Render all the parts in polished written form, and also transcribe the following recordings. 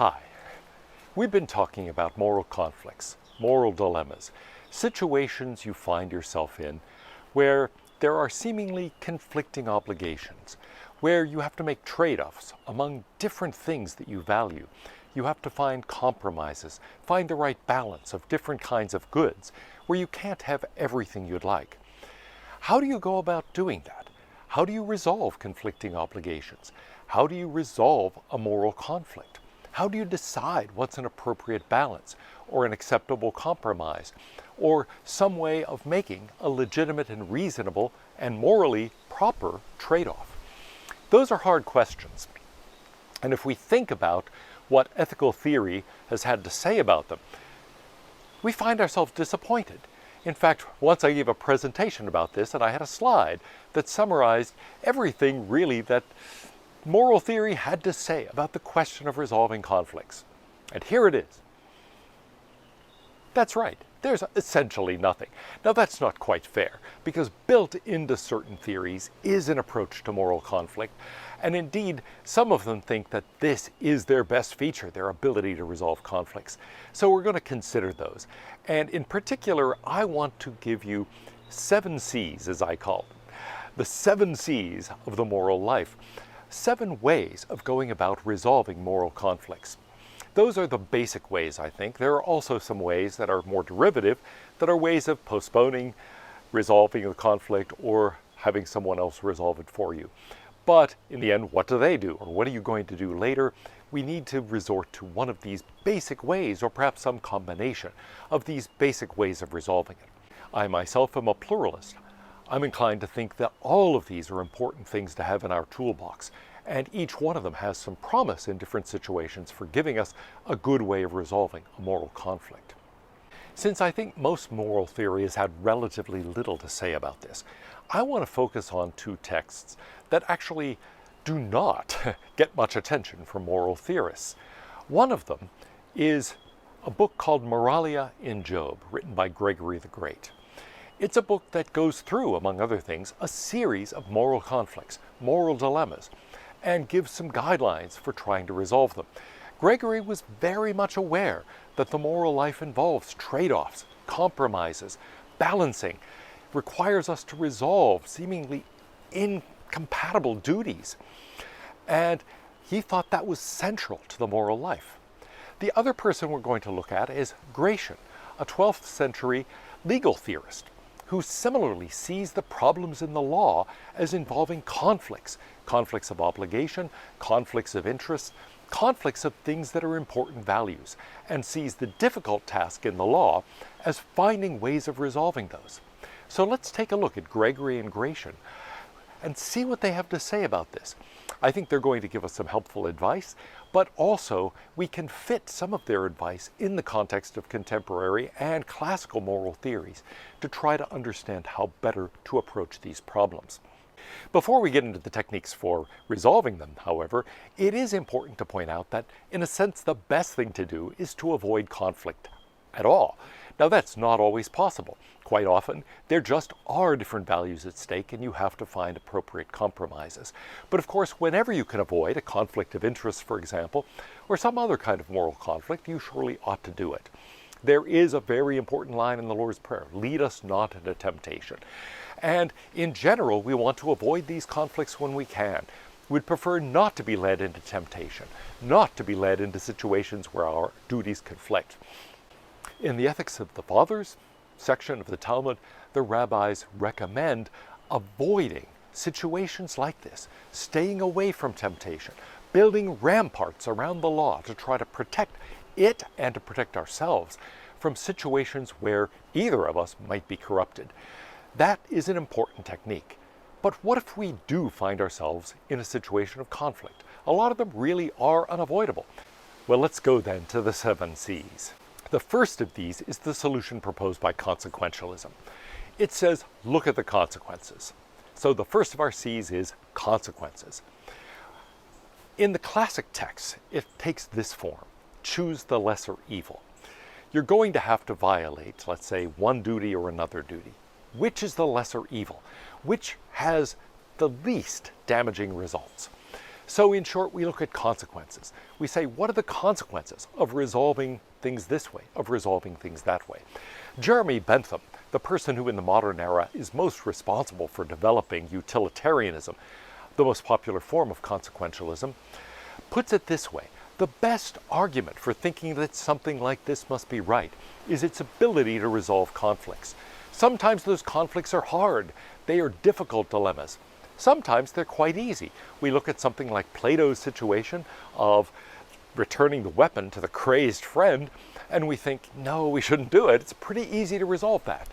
Hi. We've been talking about moral conflicts, moral dilemmas, situations you find yourself in where there are seemingly conflicting obligations, where you have to make trade-offs among different things that you value. You have to find compromises, find the right balance of different kinds of goods, where you can't have everything you'd like. How do you go about doing that? How do you resolve conflicting obligations? How do you resolve a moral conflict? How do you decide what's an appropriate balance or an acceptable compromise or some way of making a legitimate and reasonable and morally proper trade-off? Those are hard questions. And if we think about what ethical theory has had to say about them, we find ourselves disappointed. In fact, once I gave a presentation about this and I had a slide that summarized everything really that moral theory had to say about the question of resolving conflicts. And here it is. That's right, there's essentially nothing. Now that's not quite fair, because built into certain theories is an approach to moral conflict, and indeed some of them think that this is their best feature, their ability to resolve conflicts. So we're going to consider those. And in particular, I want to give you 7 C's, as I call them. The 7 C's of the moral life. 7 ways of going about resolving moral conflicts. Those are the basic ways, I think. There are also some ways that are more derivative, that are ways of postponing resolving the conflict or having someone else resolve it for you. But in the end, what do they do? Or what are you going to do later? We need to resort to one of these basic ways, or perhaps some combination of these basic ways of resolving it. I myself am a pluralist. I'm inclined to think that all of these are important things to have in our toolbox, and each one of them has some promise in different situations for giving us a good way of resolving a moral conflict. Since I think most moral theory has had relatively little to say about this, I want to focus on 2 texts that actually do not get much attention from moral theorists. One of them is a book called Moralia in Job, written by Gregory the Great. It's a book that goes through, among other things, a series of moral conflicts, moral dilemmas, and gives some guidelines for trying to resolve them. Gregory was very much aware that the moral life involves trade-offs, compromises, balancing, requires us to resolve seemingly incompatible duties. And he thought that was central to the moral life. The other person we're going to look at is Gration, a 12th century legal theorist, who similarly sees the problems in the law as involving conflicts of obligation, conflicts of interest, conflicts of things that are important values, and sees the difficult task in the law as finding ways of resolving those. So let's take a look at Gregory and Gration and see what they have to say about this. I think they're going to give us some helpful advice, but also we can fit some of their advice in the context of contemporary and classical moral theories to try to understand how better to approach these problems. Before we get into the techniques for resolving them, however, it is important to point out that, in a sense, the best thing to do is to avoid conflict at all. Now, that's not always possible. Quite often, there just are different values at stake, and you have to find appropriate compromises. But of course, whenever you can avoid a conflict of interest, for example, or some other kind of moral conflict, you surely ought to do it. There is a very important line in the Lord's Prayer, lead us not into temptation. And in general, we want to avoid these conflicts when we can. We'd prefer not to be led into temptation, not to be led into situations where our duties conflict. In the Ethics of the Fathers section of the Talmud, the rabbis recommend avoiding situations like this, staying away from temptation, building ramparts around the law to try to protect it and to protect ourselves from situations where either of us might be corrupted. That is an important technique. But what if we do find ourselves in a situation of conflict? A lot of them really are unavoidable. Well, let's go then to the 7 C's. The first of these is the solution proposed by consequentialism. It says, look at the consequences. So the first of our C's is consequences. In the classic texts, it takes this form: choose the lesser evil. You're going to have to violate, let's say, one duty or another duty. Which is the lesser evil? Which has the least damaging results? So in short, we look at consequences. We say, what are the consequences of resolving things this way, of resolving things that way? Jeremy Bentham, the person who in the modern era is most responsible for developing utilitarianism, the most popular form of consequentialism, puts it this way. The best argument for thinking that something like this must be right is its ability to resolve conflicts. Sometimes those conflicts are hard. They are difficult dilemmas. Sometimes they're quite easy. We look at something like Plato's situation of returning the weapon to the crazed friend, and we think, no, we shouldn't do it. It's pretty easy to resolve that.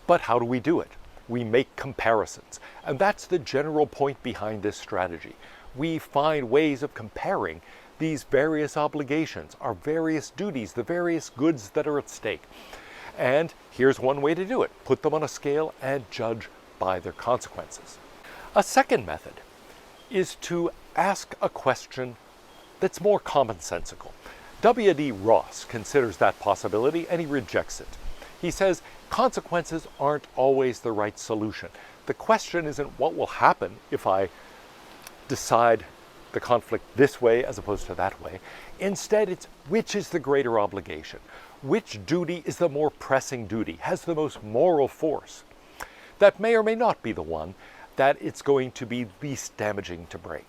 But how do we do it? We make comparisons. And that's the general point behind this strategy. We find ways of comparing these various obligations, our various duties, the various goods that are at stake. And here's one way to do it. Put them on a scale and judge by their consequences. A second method is to ask a question that's more commonsensical. W.D. Ross considers that possibility and he rejects it. He says consequences aren't always the right solution. The question isn't what will happen if I decide the conflict this way as opposed to that way. Instead, it's which is the greater obligation? Which duty is the more pressing duty, has the most moral force? That may or may not be the one that it's going to be least damaging to break.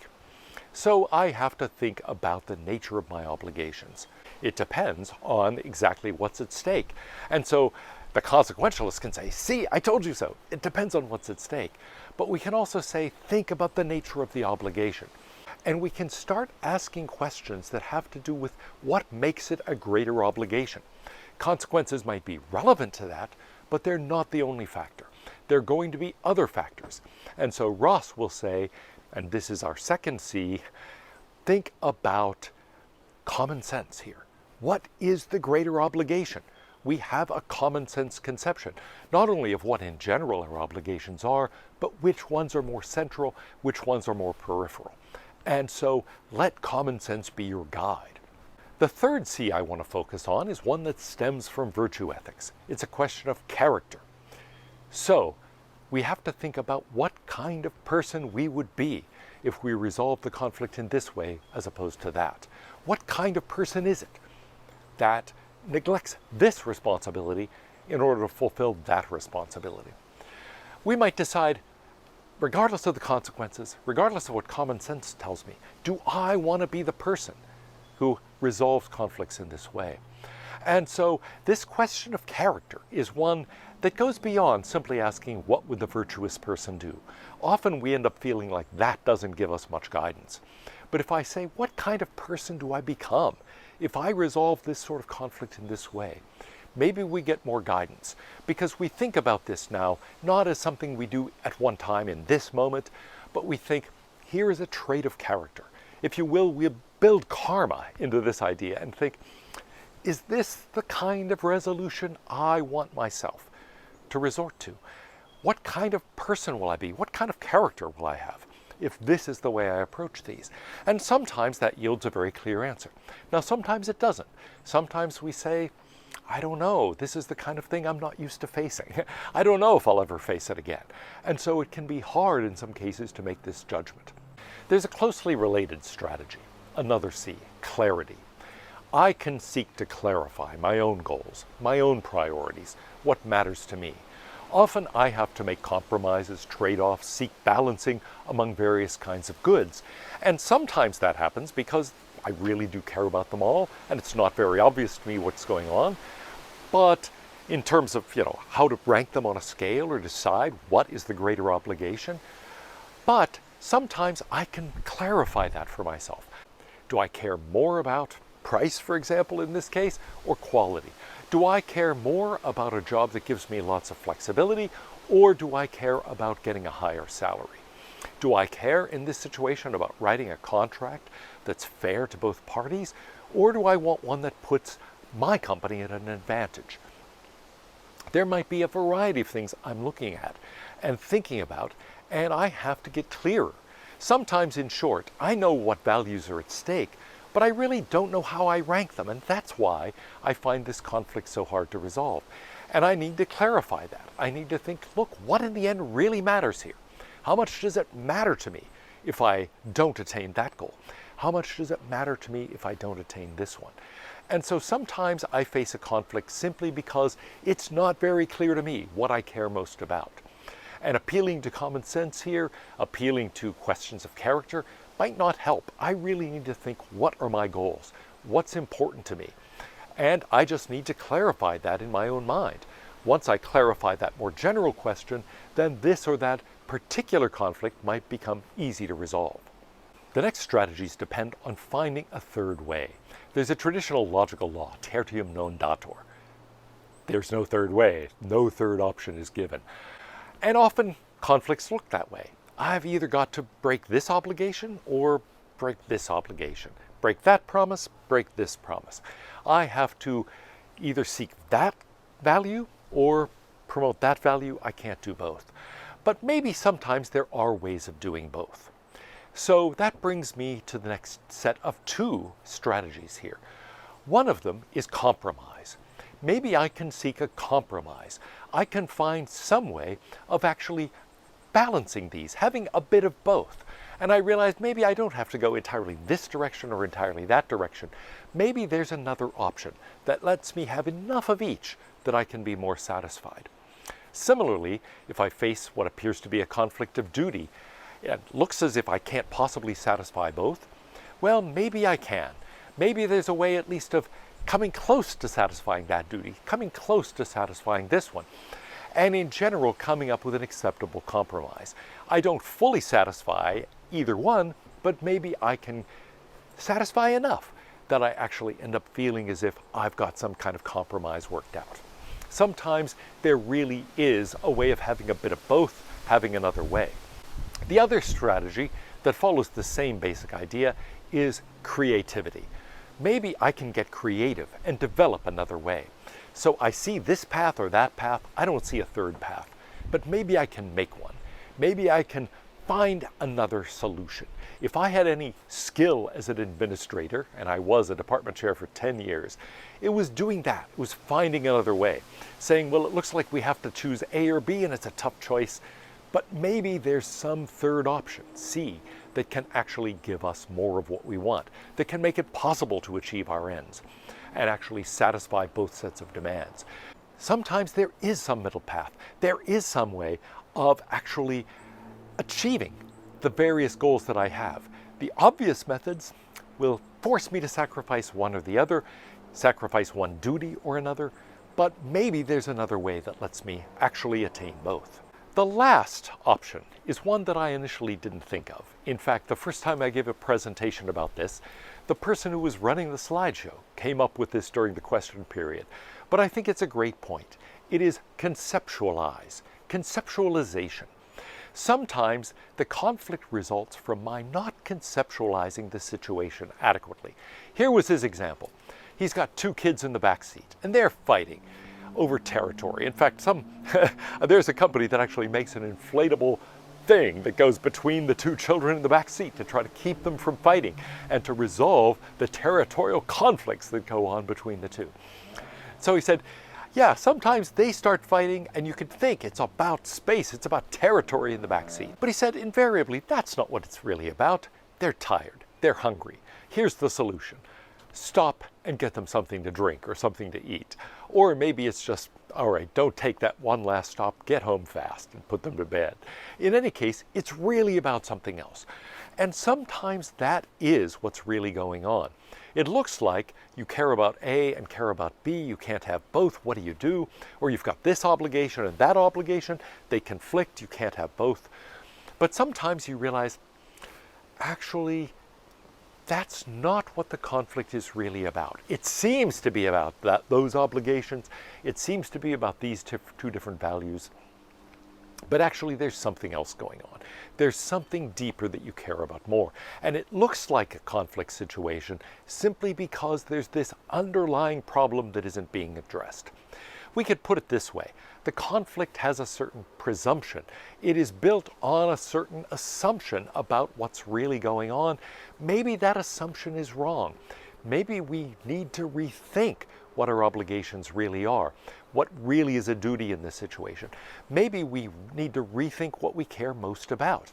So I have to think about the nature of my obligations. It depends on exactly what's at stake. And so the consequentialist can say, see, I told you so. It depends on what's at stake. But we can also say, think about the nature of the obligation. And we can start asking questions that have to do with what makes it a greater obligation. Consequences might be relevant to that, but they're not the only factor. There are going to be other factors. And so Ross will say, and this is our second C, think about common sense here. What is the greater obligation? We have a common sense conception, not only of what in general our obligations are, but which ones are more central, which ones are more peripheral. And so let common sense be your guide. The third C I want to focus on is one that stems from virtue ethics. It's a question of character. So we have to think about what kind of person we would be if we resolve the conflict in this way as opposed to that. What kind of person is it that neglects this responsibility in order to fulfill that responsibility? We might decide, regardless of the consequences, regardless of what common sense tells me, do I want to be the person who resolves conflicts in this way? And so this question of character is one that goes beyond simply asking what would the virtuous person do. Often we end up feeling like that doesn't give us much guidance. But if I say, what kind of person do I become if I resolve this sort of conflict in this way? Maybe we get more guidance, because we think about this now not as something we do at one time in this moment, but we think, here is a trait of character. If you will, we build karma into this idea and think, is this the kind of resolution I want myself to resort to? What kind of person will I be? What kind of character will I have if this is the way I approach these? And sometimes that yields a very clear answer. Now, sometimes it doesn't. Sometimes we say, I don't know, this is the kind of thing I'm not used to facing. I don't know if I'll ever face it again. And so it can be hard in some cases to make this judgment. There's a closely related strategy, another C, clarity. I can seek to clarify my own goals, my own priorities, what matters to me. Often I have to make compromises, trade-offs, seek balancing among various kinds of goods. And sometimes that happens because I really do care about them all, and it's not very obvious to me what's going on. But in terms of, how to rank them on a scale or decide what is the greater obligation, but sometimes I can clarify that for myself. Do I care more about price, for example, in this case, or quality? Do I care more about a job that gives me lots of flexibility, or do I care about getting a higher salary? Do I care in this situation about writing a contract that's fair to both parties, or do I want one that puts my company at an advantage? There might be a variety of things I'm looking at and thinking about, and I have to get clearer. Sometimes, in short, I know what values are at stake, but I really don't know how I rank them, and that's why I find this conflict so hard to resolve. And I need to clarify that. I need to think, look, what in the end really matters here? How much does it matter to me if I don't attain that goal? How much does it matter to me if I don't attain this one? And so sometimes I face a conflict simply because it's not very clear to me what I care most about. And appealing to common sense here, appealing to questions of character, might not help. I really need to think, what are my goals? What's important to me? And I just need to clarify that in my own mind. Once I clarify that more general question, then this or that particular conflict might become easy to resolve. The next strategies depend on finding a third way. There's a traditional logical law, tertium non datur. There's no third way, no third option is given. And often conflicts look that way. I've either got to break this obligation or break this obligation. Break that promise, break this promise. I have to either seek that value or promote that value. I can't do both. But maybe sometimes there are ways of doing both. So that brings me to the next set of two strategies here. One of them is compromise. Maybe I can seek a compromise. I can find some way of actually balancing these, having a bit of both. And I realized maybe I don't have to go entirely this direction or entirely that direction. Maybe there's another option that lets me have enough of each that I can be more satisfied. Similarly, if I face what appears to be a conflict of duty, it looks as if I can't possibly satisfy both, well, maybe I can. Maybe there's a way at least of coming close to satisfying that duty, coming close to satisfying this one, and in general coming up with an acceptable compromise. I don't fully satisfy either one, but maybe I can satisfy enough that I actually end up feeling as if I've got some kind of compromise worked out. Sometimes there really is a way of having a bit of both, having another way. The other strategy that follows the same basic idea is creativity. Maybe I can get creative and develop another way. So I see this path or that path, I don't see a third path, but maybe I can make one. Maybe I can find another solution. If I had any skill as an administrator, and I was a department chair for 10 years, it was doing that. It was finding another way. Saying, well, it looks like we have to choose A or B and it's a tough choice, but maybe there's some third option, C, that can actually give us more of what we want, that can make it possible to achieve our ends and actually satisfy both sets of demands. Sometimes there is some middle path. There is some way of actually achieving the various goals that I have. The obvious methods will force me to sacrifice one or the other, sacrifice one duty or another, but maybe there's another way that lets me actually attain both. The last option is one that I initially didn't think of. In fact, the first time I gave a presentation about this, the person who was running the slideshow came up with this during the question period. But I think it's a great point. It is conceptualize, conceptualization. Sometimes the conflict results from my not conceptualizing the situation adequately. Here was his example. He's got two kids in the back seat, and they're fighting over territory. In fact, there's a company that actually makes an inflatable thing that goes between the two children in the back seat to try to keep them from fighting and to resolve the territorial conflicts that go on between the two. So he said, yeah, sometimes they start fighting and you could think it's about space, it's about territory in the back seat. But he said, invariably, that's not what it's really about. They're tired, they're hungry. Here's the solution. Stop and get them something to drink or something to eat. Or maybe it's just, all right, don't take that one last stop, get home fast and put them to bed. In any case, it's really about something else. And sometimes that is what's really going on. It looks like you care about A and care about B, you can't have both, what do you do? Or you've got this obligation and that obligation, they conflict, you can't have both. But sometimes you realize, actually, that's not what the conflict is really about. It seems to be about those obligations. It seems to be about these two different values. But actually, there's something else going on. There's something deeper that you care about more. And it looks like a conflict situation simply because there's this underlying problem that isn't being addressed. We could put it this way. The conflict has a certain presumption. It is built on a certain assumption about what's really going on. Maybe that assumption is wrong. Maybe we need to rethink what our obligations really are, what really is a duty in this situation. Maybe we need to rethink what we care most about.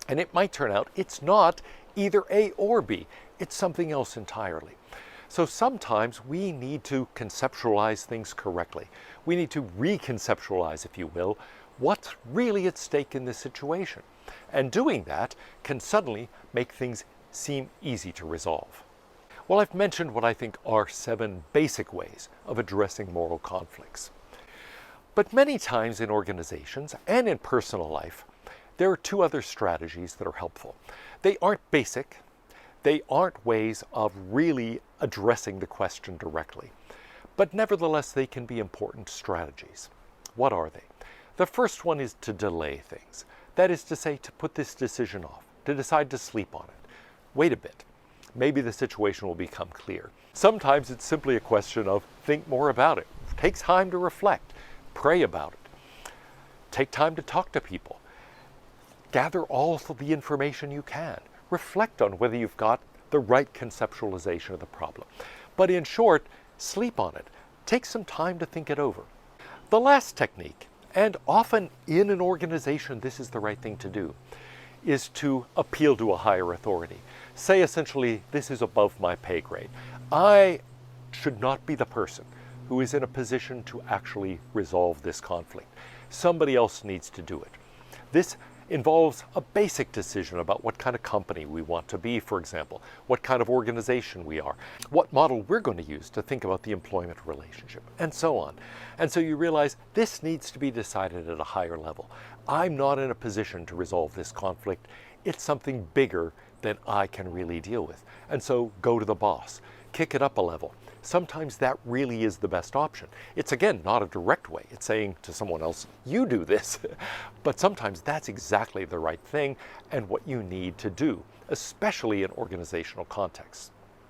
And it might turn out it's not either A or B. It's something else entirely. So sometimes we need to conceptualize things correctly. We need to reconceptualize, if you will, what's really at stake in this situation. And doing that can suddenly make things seem easy to resolve. Well, I've mentioned what I think are 7 basic ways of addressing moral conflicts. But many times in organizations and in personal life, there are 2 other strategies that are helpful. They aren't basic. They aren't ways of really addressing the question directly. But nevertheless, they can be important strategies. What are they? The first one is to delay things. That is to say, to put this decision off, to decide to sleep on it. Wait a bit. Maybe the situation will become clear. Sometimes it's simply a question of think more about it. Take time to reflect. Pray about it. Take time to talk to people. Gather all of the information you can. Reflect on whether you've got the right conceptualization of the problem. But in short, sleep on it. Take some time to think it over. The last technique, and often in an organization this is the right thing to do, is to appeal to a higher authority. Say essentially, this is above my pay grade. I should not be the person who is in a position to actually resolve this conflict. Somebody else needs to do it. This involves a basic decision about what kind of company we want to be, for example, what kind of organization we are, what model we're going to use to think about the employment relationship, and so on. And so you realize this needs to be decided at a higher level. I'm not in a position to resolve this conflict. It's something bigger than I can really deal with. And so go to the boss, kick it up a level. Sometimes that really is the best option. It's again not a direct way. It's saying to someone else, you do this. But sometimes that's exactly the right thing and what you need to do, especially in organizational contexts.